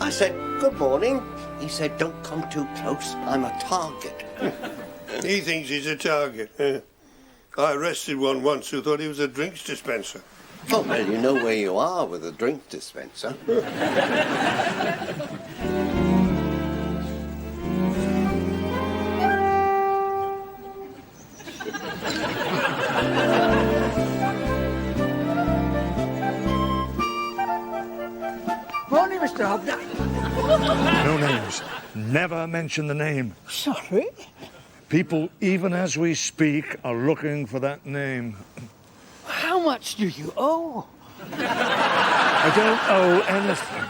I said, good morning. He said, don't come too close. I'm a target. He thinks he's a target. I arrested one once who thought he was a drinks dispenser. Oh, well, you know where you are with a drink dispenser. Morning, Mr. Hobden. No names. Never mention the name. Sorry? People, even as we speak, are looking for that name. How much do you owe? I don't owe anything.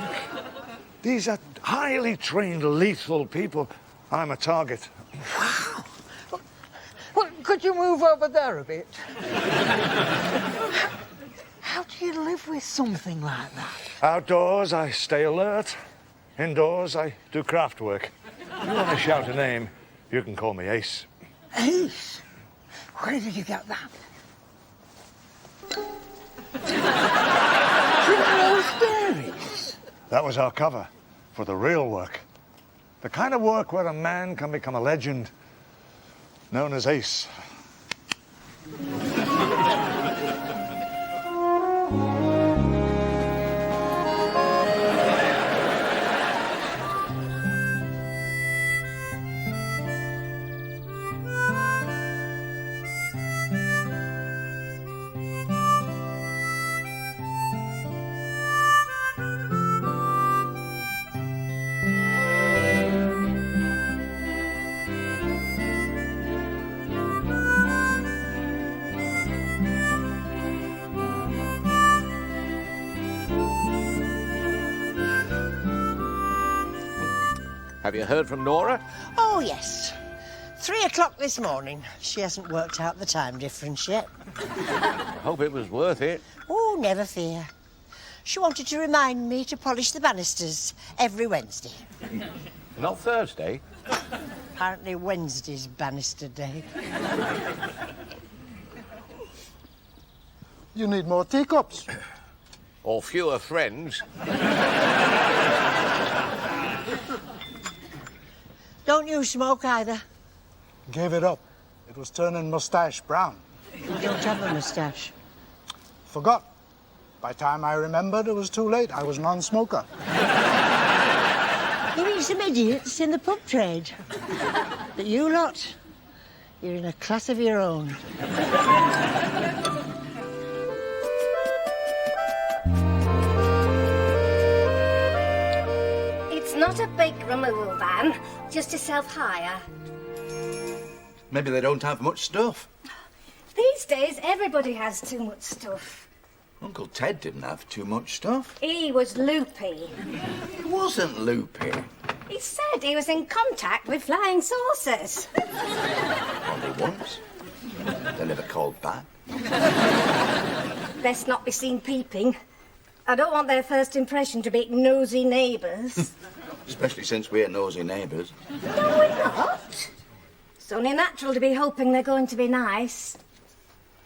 These are highly trained, lethal people. I'm a target. Wow. Well, could you move over there a bit? How do you live with something like that? Outdoors, I stay alert. Indoors, I do craft work. If you want to shout a name, you can call me Ace. Ace? Where did you get that? Primrose Dairies? That was our cover for the real work. The kind of work where a man can become a legend, known as Ace. Have you heard from Nora? Oh, yes. 3 o'clock this morning. She hasn't worked out the time difference yet. I hope it was worth it. Oh, never fear. She wanted to remind me to polish the banisters every Wednesday. Not Thursday? Apparently Wednesday's banister day. You need more teacups. Or fewer friends. Don't you smoke either? Gave it up. It was turning moustache brown. You don't have a moustache. Forgot. By the time I remembered, it was too late. I was non-smoker. You meet some idiots in the pub trade. But you lot, you're in a class of your own. It's not a big removal van, just a self-hire. Maybe they don't have much stuff. These days, everybody has too much stuff. Uncle Ted didn't have too much stuff. He was loopy. He wasn't loopy. He said he was in contact with flying saucers. Only once. They never called back. Best not be seen peeping. I don't want their first impression to be nosy neighbours. Especially since we're nosy neighbours. No, we're not. It's only natural to be hoping they're going to be nice.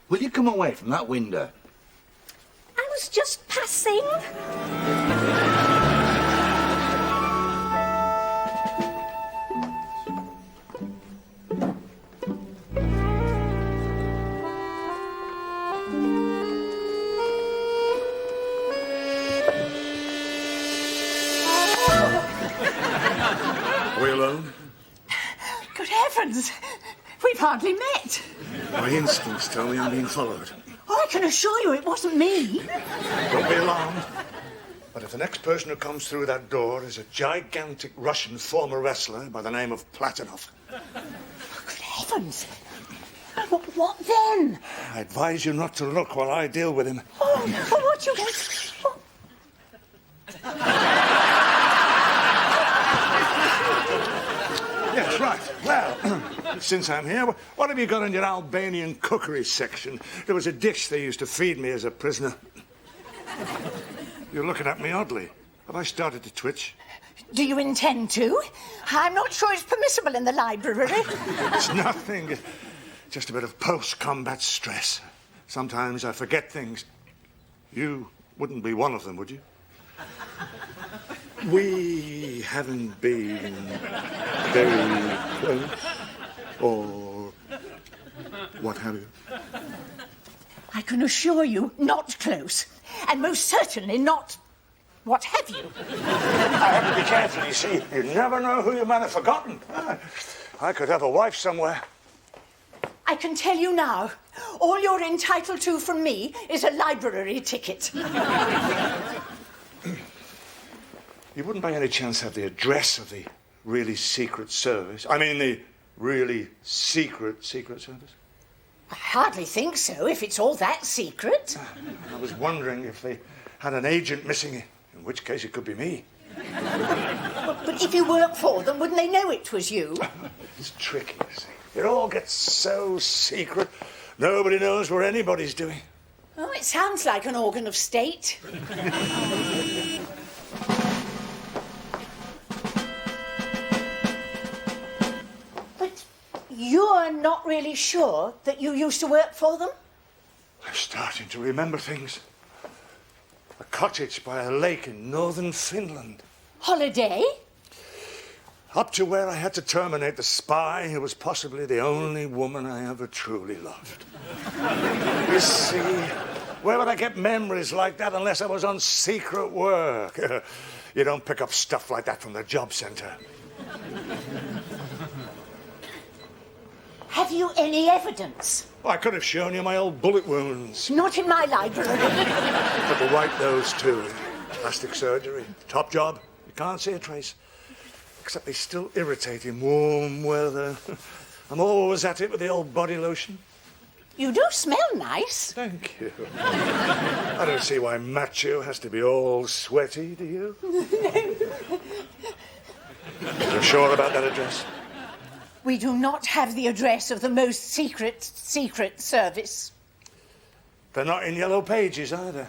Will you come away from that window? I was just passing. Are we alone? Good heavens! We've hardly met. My instincts tell me I'm being followed. Oh, I can assure you it wasn't me. Don't be alarmed. But if the next person who comes through that door is a gigantic Russian former wrestler by the name of Platonov. Good heavens! What then? I advise you not to look while I deal with him. Oh, what you want? Yes, right. Well, since I'm here, what have you got in your Albanian cookery section? There was a dish they used to feed me as a prisoner. You're looking at me oddly. Have I started to twitch? Do you intend to? I'm not sure it's permissible in the library. It's nothing. Just a bit of post-combat stress. Sometimes I forget things. You wouldn't be one of them, would you? We haven't been very close, or what have you. I can assure you, not close. And most certainly not... what have you? I have to be careful, you see. You never know who you might have forgotten. I could have a wife somewhere. I can tell you now, all you're entitled to from me is a library ticket. You wouldn't by any chance have the address of the really secret service? I mean, the really secret service? I hardly think so, if it's all that secret. I was wondering if they had an agent missing, in which case it could be me. But if you work for them, wouldn't they know it was you? It's tricky, you see. It all gets so secret. Nobody knows what anybody's doing. Oh, it sounds like an organ of state. But you're not really sure that you used to work for them? I'm starting to remember things. A cottage by a lake in northern Finland. Holiday? Up to where I had to terminate the spy who was possibly the only woman I ever truly loved. You see, where would I get memories like that unless I was on secret work? You don't pick up stuff like that from the job centre. Have you any evidence? I could have shown you my old bullet wounds. Not in my library. But to wipe those too. Plastic surgery, top job. You can't see a trace. Except they still irritate in warm weather. I'm always at it with the old body lotion. You do smell nice. Thank you. I don't see why macho has to be all sweaty, do you? You're sure about that address? We do not have the address of the most secret service. They're not in yellow pages either.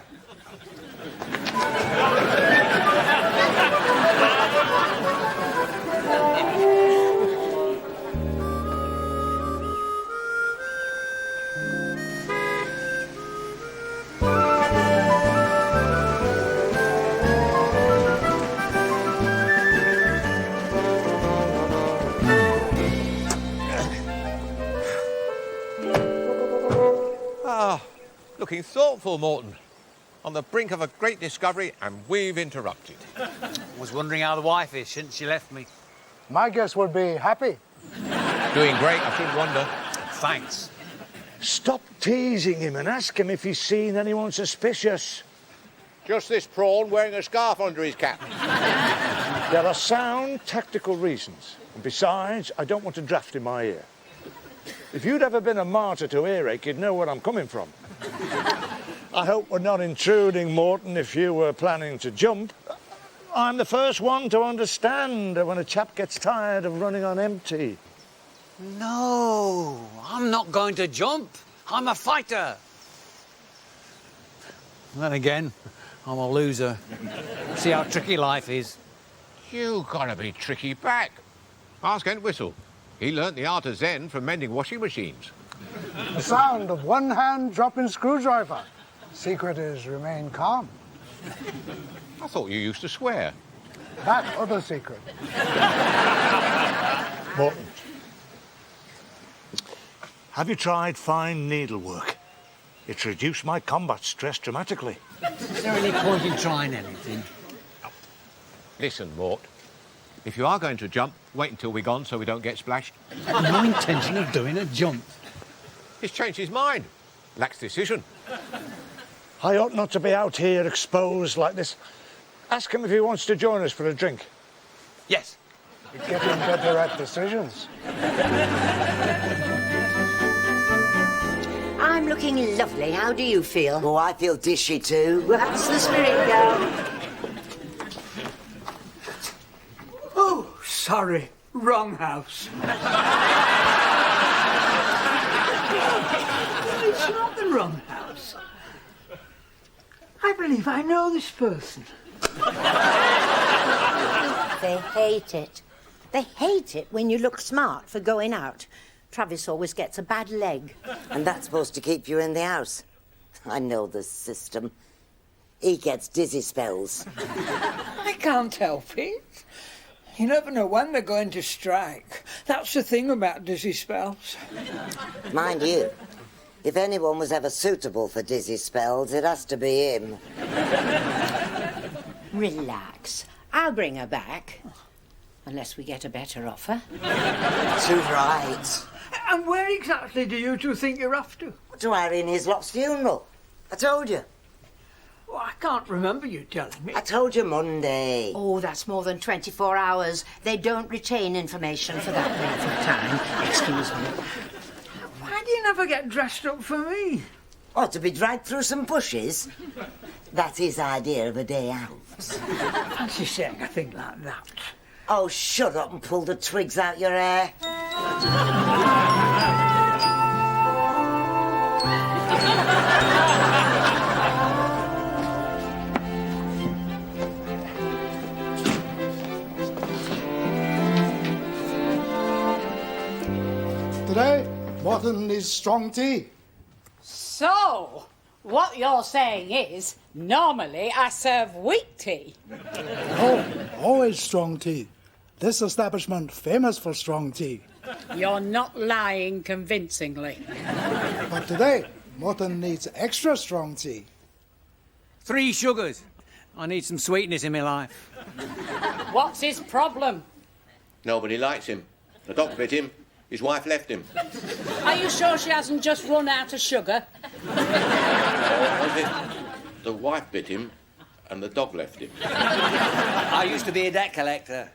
Looking thoughtful, Morton. On the brink of a great discovery, and we've interrupted. I was wondering how the wife is since she left me. My guess would be happy. Doing great, I shouldn't wonder. Thanks. Stop teasing him and ask him if he's seen anyone suspicious. Just this prawn wearing a scarf under his cap. There are sound tactical reasons. And besides, I don't want to draft in my ear. If you'd ever been a martyr to earache, you'd know where I'm coming from. I hope we're not intruding, Morton, if you were planning to jump. I'm the first one to understand when a chap gets tired of running on empty. No, I'm not going to jump. I'm a fighter. Then again, I'm a loser. See how tricky life is. You gotta be tricky back. Ask Entwistle. He learnt the art of Zen from mending washing machines. The sound of one hand dropping screwdriver. Secret is remain calm. I thought you used to swear. That other secret. Morton, have you tried fine needlework? It's reduced my combat stress dramatically. Is there any point in trying anything? Listen, Mort. If you are going to jump, wait until we're gone so we don't get splashed. No intention of doing a jump. He's changed his mind. Lacks decision. I ought not to be out here exposed like this. Ask him if he wants to join us for a drink. Yes. You're getting better at decisions. I'm looking lovely. How do you feel? Oh, I feel dishy too. That's the spirit, girl. Oh, sorry. Wrong house. It's not the wrong house. I believe I know this person. They hate it. They hate it when you look smart for going out. Travis always gets a bad leg. And that's supposed to keep you in the house. I know the system. he gets dizzy spells. I can't help it. You never know when they're going to strike. That's the thing about dizzy spells. Mind you, if anyone was ever suitable for dizzy spells, it has to be him. Relax. I'll bring her back. Unless we get a better offer. Too right. And where exactly do you two think you're off to? To Irene Hislop's funeral. I told you. Oh, I can't remember you telling me. I told you Monday. Oh, that's more than 24 hours. They don't retain information for that length of time. Excuse me. Why do you never get dressed up for me? Oh, to be dragged through some bushes? That's his idea of a day out. Fancy saying a thing like that. Oh, shut up and pull the twigs out your hair. Today, Morton is strong tea. So, what you're saying is, normally I serve weak tea. Oh, always strong tea. This establishment famous for strong tea. You're not lying convincingly. But today, Morton needs extra strong tea. 3 sugars. I need some sweetness in my life. What's his problem? Nobody likes him. The dog bit him. His wife left him. Are you sure she hasn't just run out of sugar? Was it? The wife bit him and the dog left him. I used to be a debt collector.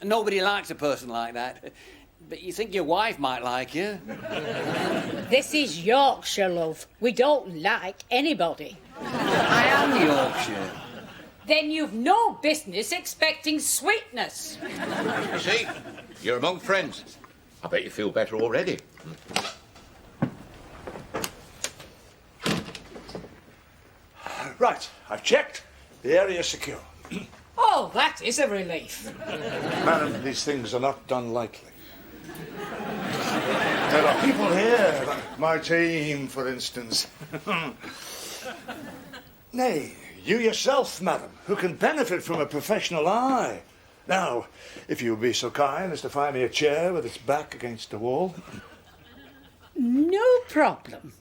Nobody likes a person like that. But you think your wife might like you. This is Yorkshire, love. We don't like anybody. I am Yorkshire. Then you've no business expecting sweetness. You see, you're among friends. I bet you feel better already. Right, I've checked. The area's secure. Oh, that is a relief. Madam, these things are not done lightly. There are people here, like my team, for instance. Nay, you yourself, madam, who can benefit from a professional eye. Now, if you would be so kind as to find me a chair with its back against the wall. No problem.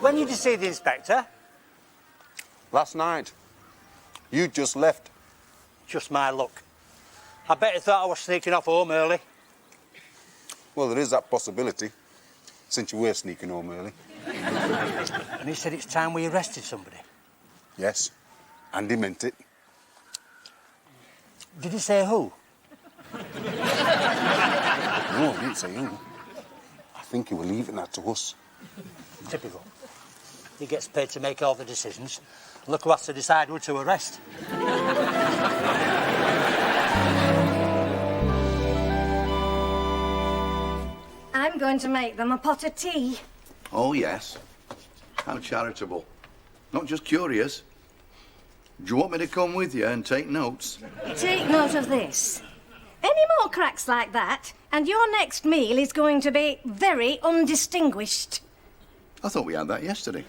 When did you see the inspector? Last night. You just left. Just my luck. I bet he thought I was sneaking off home early. Well, there is that possibility, since you were sneaking home early. And he said it's time we arrested somebody. Yes, and he meant it. Did he say who? No, I didn't say who. I think he was leaving that to us. Typical. He gets paid to make all the decisions. Look who has to decide who to arrest. I'm going to make them a pot of tea. Oh, yes. How charitable. Not just curious. Do you want me to come with you and take notes? Take note of this. Any more cracks like that, and your next meal is going to be very undistinguished. I thought we had that yesterday.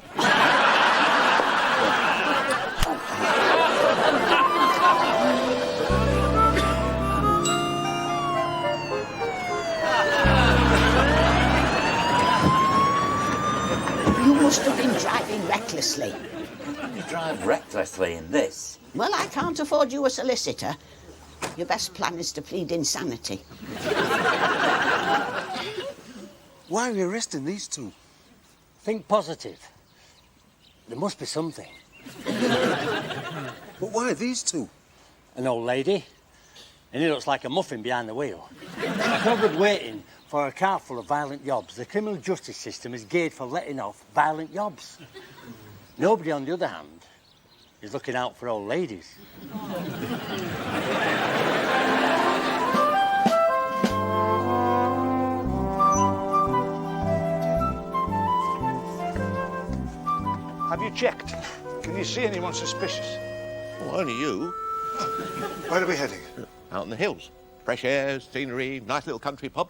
You must have been driving recklessly. You drive recklessly in this. Well, I can't afford you a solicitor. Your best plan is to plead insanity. Why are we arresting these two? Think positive. There must be something. But why these two? An old lady, and he looks like a muffin behind the wheel. No good waiting for a car full of violent yobs. The criminal justice system is geared for letting off violent yobs. Nobody, on the other hand, is looking out for old ladies. Have you checked? Can you see anyone suspicious? Well, only you. Where are we heading? Out in the hills. Fresh air, scenery, nice little country pub.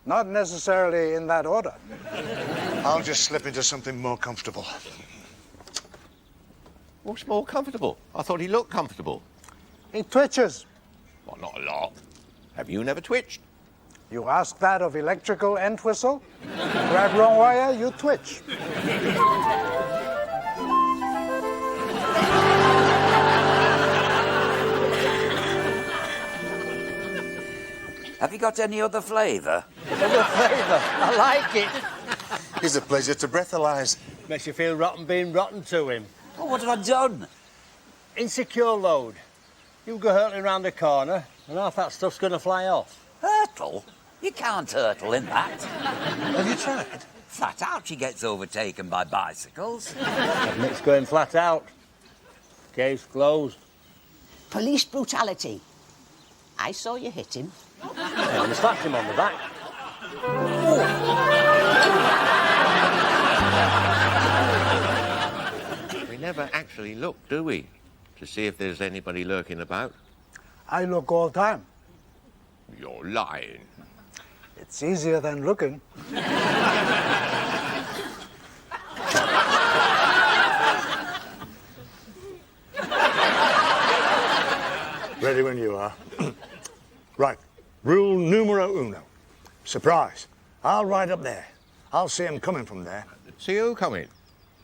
Not necessarily in that order. I'll just slip into something more comfortable. What's more comfortable? I thought he looked comfortable. He twitches. Well, not a lot. Have you never twitched? You ask that of electrical end whistle? Grab wrong wire, you twitch. Have you got any other flavour? Other flavour? I like it. It's a pleasure to breathalyse. Makes you feel rotten being rotten to him. Well, what have I done? Insecure load. You go hurtling round the corner and half that stuff's going to fly off. Hurtle? You can't hurtle in that. Have you tried? Flat out she gets overtaken by bicycles. Nick's going flat out. Case closed. Police brutality. I saw you hit him. Yeah, you slapped him on the back. We never actually look, do we? To see if there's anybody lurking about. I look all the time. You're lying. It's easier than looking. Ready when you are. Right. Rule numero uno. Surprise. I'll ride up there. I'll see him coming from there. See who coming?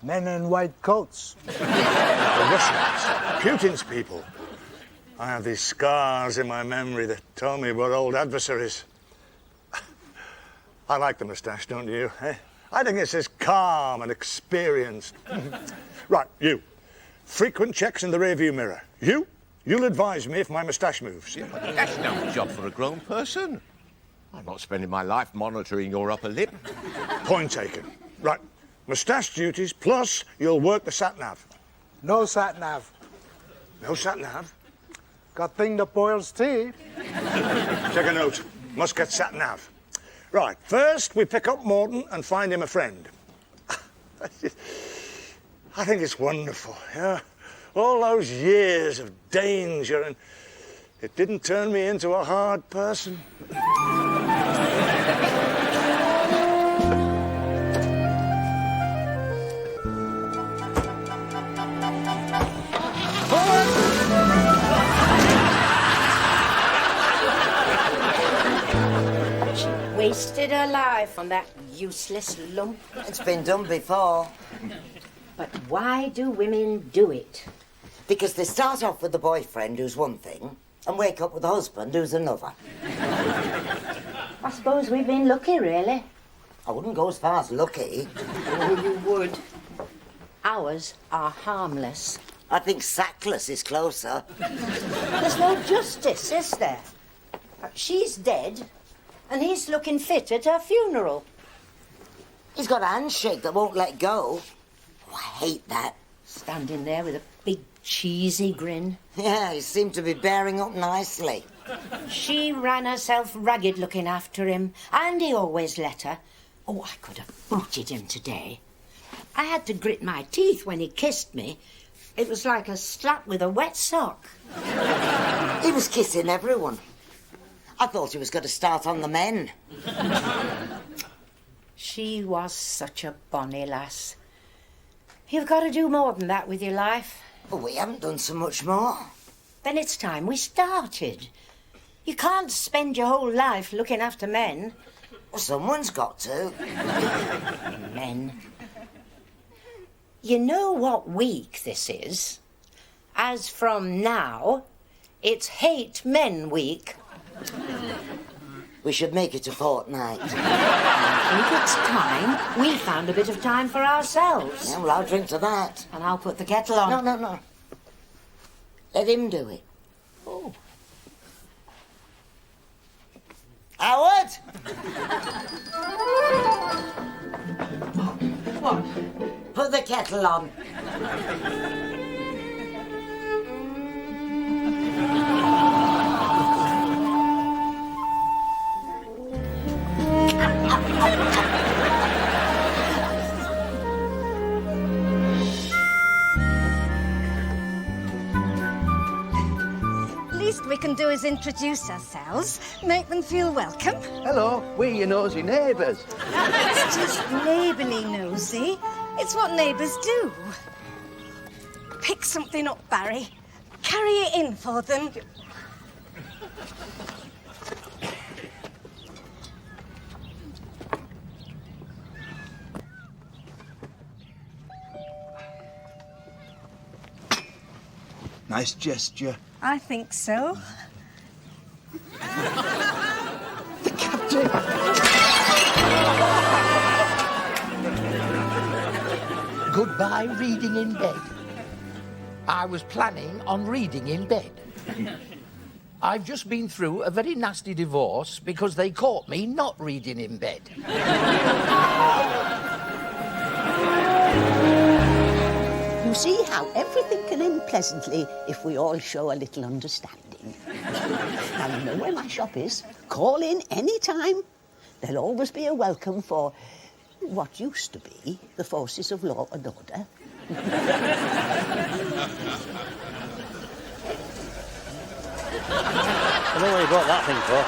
Men in white coats. The Russians. Putin's people. I have these scars in my memory that tell me about old adversaries. I like the moustache, don't you? Eh? I think it's as calm and experienced. Right, you. Frequent checks in the rearview mirror. You'll advise me if my moustache moves. Yeah, but that's no job for a grown person. I'm not spending my life monitoring your upper lip. Point taken. Right. Moustache duties, plus you'll work the sat-nav. No sat-nav. No sat-nav? Got thing that boils tea. Take a note. Must get sat-nav. Right, first we pick up Morton and find him a friend. I think it's wonderful, yeah? All those years of danger, and it didn't turn me into a hard person. She wasted her life on that useless lump. It's been done before. But why do women do it? Because they start off with the boyfriend who's one thing and wake up with the husband who's another. I suppose we've been lucky, really. I wouldn't go as far as lucky. Oh, you would. Ours are harmless. I think sackless is closer. There's no justice, is there? She's dead, and he's looking fit at her funeral. He's got a handshake that won't let go. Oh, I hate that. Standing there with a big cheesy grin. Yeah, he seemed to be bearing up nicely. She ran herself ragged looking after him, and he always let her. Oh, I could have booted him today. I had to grit my teeth when he kissed me. It was like a slap with a wet sock. He was kissing everyone. I thought he was going to start on the men. She was such a bonny lass. You've got to do more than that with your life. But we haven't done so much more. Then it's time we started. You can't spend your whole life looking after men. Well, someone's got to. Men. You know what week this is? As from now, it's Hate Men Week. We should make it a fortnight. I think it's time we found a bit of time for ourselves. Yeah, well, I'll drink to that. And I'll put the kettle on. No. Let him do it. Oh. Howard! What? Put the kettle on. Least we can can do is introduce ourselves, make them feel welcome. Hello, we're your nosy neighbours. It's just neighbourly nosy. It's what neighbours do. Pick something up, Barry. Carry it in for them. Nice gesture. I think so. The captain! Goodbye reading in bed. I was planning on reading in bed. I've just been through a very nasty divorce because they caught me not reading in bed. You see how everything can end pleasantly if we all show a little understanding. Now, you know where my shop is. Call in any time. There'll always be a welcome for what used to be the forces of law and order. I don't know what you bought that thing for.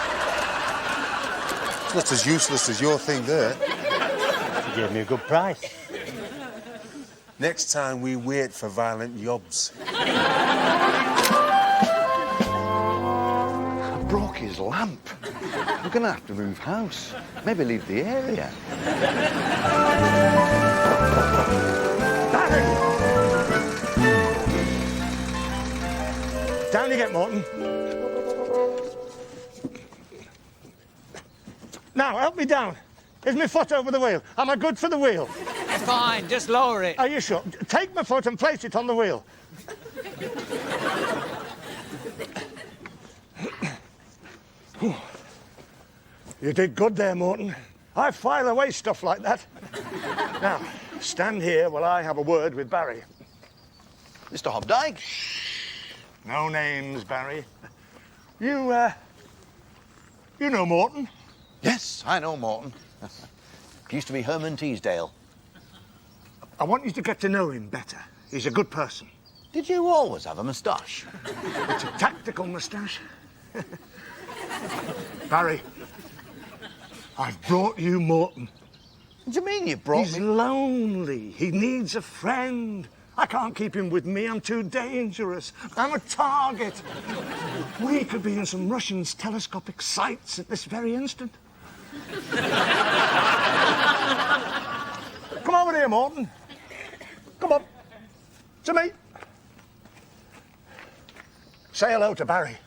It's not as useless as your thing there. You gave me a good price. Next time we wait for violent yobs. I broke his lamp. We're going to have to move house. Maybe leave the area. Down you get, Morton. Now, help me down. Is my foot over the wheel? Am I good for the wheel? Fine, just lower it. Are you sure? Take my foot and place it on the wheel. You did good there, Morton. I file away stuff like that. Now, stand here while I have a word with Barry. Mr. Hobdyke? No names, Barry. You know Morton? Yes, I know Morton. Used to be Herman Teasdale. I want you to get to know him better. He's a good person. Did you always have a moustache? It's a tactical moustache. Barry, I've brought you Morton. What do you mean you brought He's me? lonely. He needs a friend. I can't keep him with me. I'm too dangerous. I'm a target. We could be in some Russians' telescopic sights at this very instant. Come over here, Morton. Come on. To me. Say hello to Barry.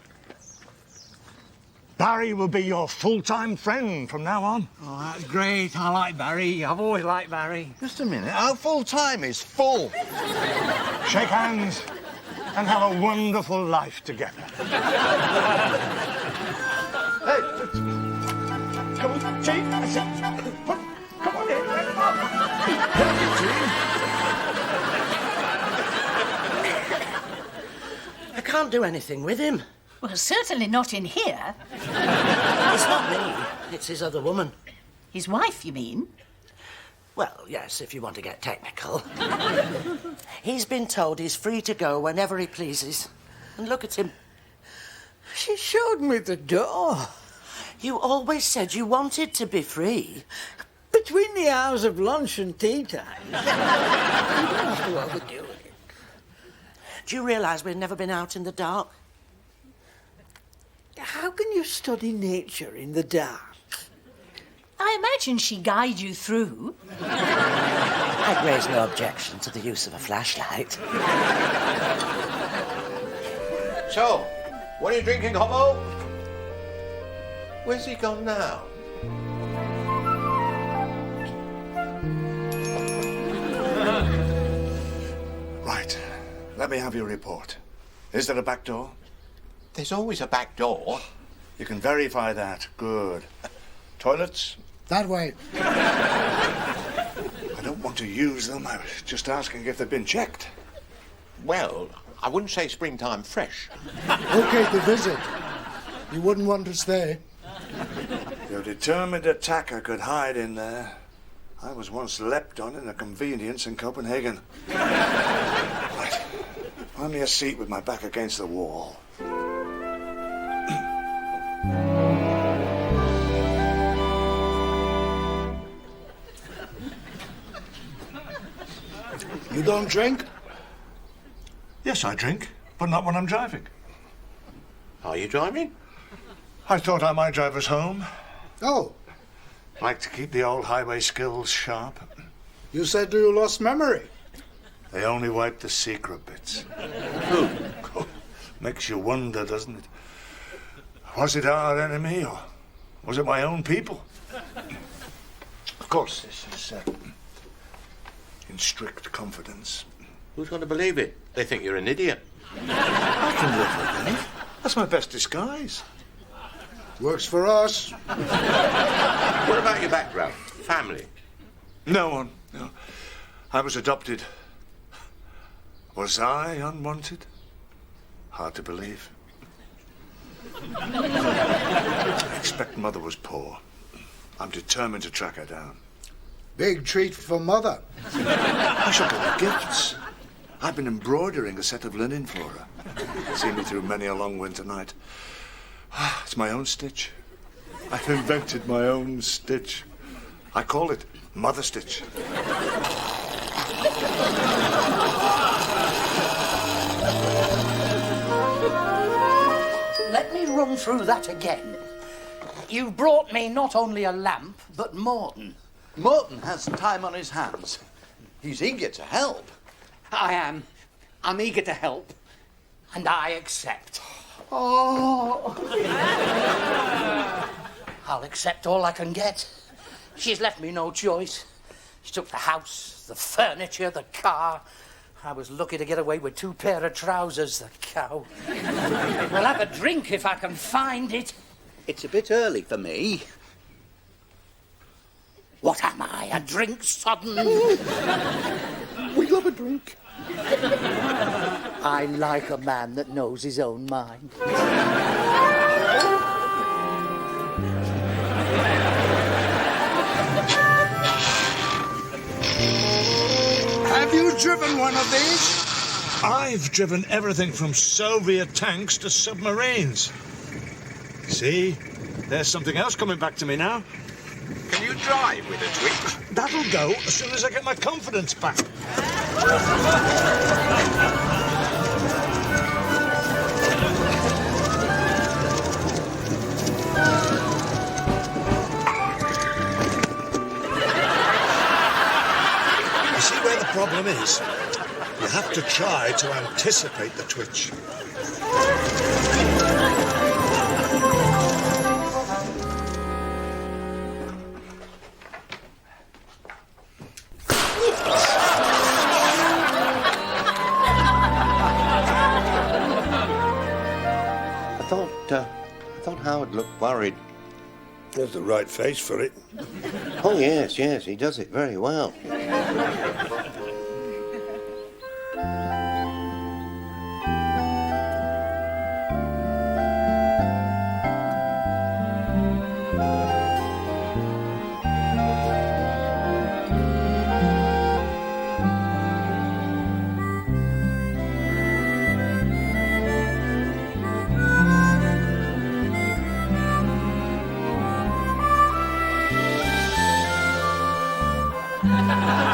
Barry will be your full-time friend from now on. Oh, that's great. I like Barry. I've always liked Barry. Just a minute. Our full-time is full. Shake hands and have a wonderful life together. Hey, come on, Chief. I said, come on in. I can't do anything with him. Well, certainly not in here. It's not me. It's his other woman. His wife, you mean? Well, yes, if you want to get technical. He's been told he's free to go whenever he pleases. And look at him. She showed me the door. You always said you wanted to be free. Between the hours of lunch and tea time. You don't have to overdo it. Do you realise we've never been out in the dark? How can you study nature in the dark? I imagine she guides you through. I'd raise no objection to the use of a flashlight. So, what are you drinking, Homo? Where's he gone now? Right. Let me have your report. Is there a back door? There's always a back door. You can verify that. Good. Toilets? That way. I don't want to use them. I was just asking if they've been checked. Well, I wouldn't say springtime fresh. Okay to visit. You wouldn't want to stay. Your determined attacker could hide in there. I was once leapt on in a convenience in Copenhagen. Right. Find me a seat with my back against the wall. You don't drink? Yes, I drink, but not when I'm driving. Are you driving? I thought I might drive us home. Oh. Like to keep the old highway skills sharp. You said you lost memory. They only wipe the secret bits. Makes you wonder, doesn't it? Was it our enemy, or was it my own people? Of course, this is in strict confidence. Who's going to believe it? They think you're an idiot. I can live with that. That's my best disguise. Works for us. What about your background? Family? No one. No. I was adopted. Was I unwanted? Hard to believe. I expect Mother was poor. I'm determined to track her down. Big treat for Mother. I shall get her gifts. I've been embroidering a set of linen for her. Seen me through many a long winter night. It's my own stitch. I've invented my own stitch. I call it Mother Stitch. Let me run through that again. You've brought me not only a lamp, but Morton. Morton has time on his hands. He's eager to help. I am. I'm eager to help. And I accept. Oh. I'll accept all I can get. She's left me no choice. She took the house, the furniture, the car. I was lucky to get away with 2 pair of trousers, the cow. We'll have a drink if I can find it. It's a bit early for me. What am I, a drink sodden? We'll have a drink. I like a man that knows his own mind. Have you driven one of these? I've driven everything from Soviet tanks to submarines. See? There's something else coming back to me now. Can you drive with a twitch? That'll go as soon as I get my confidence back. You see where the problem is? You have to try to anticipate the twitch. I thought Howard looked worried. He has the right face for it. Oh, yes, he does it very well. Ha ha ha!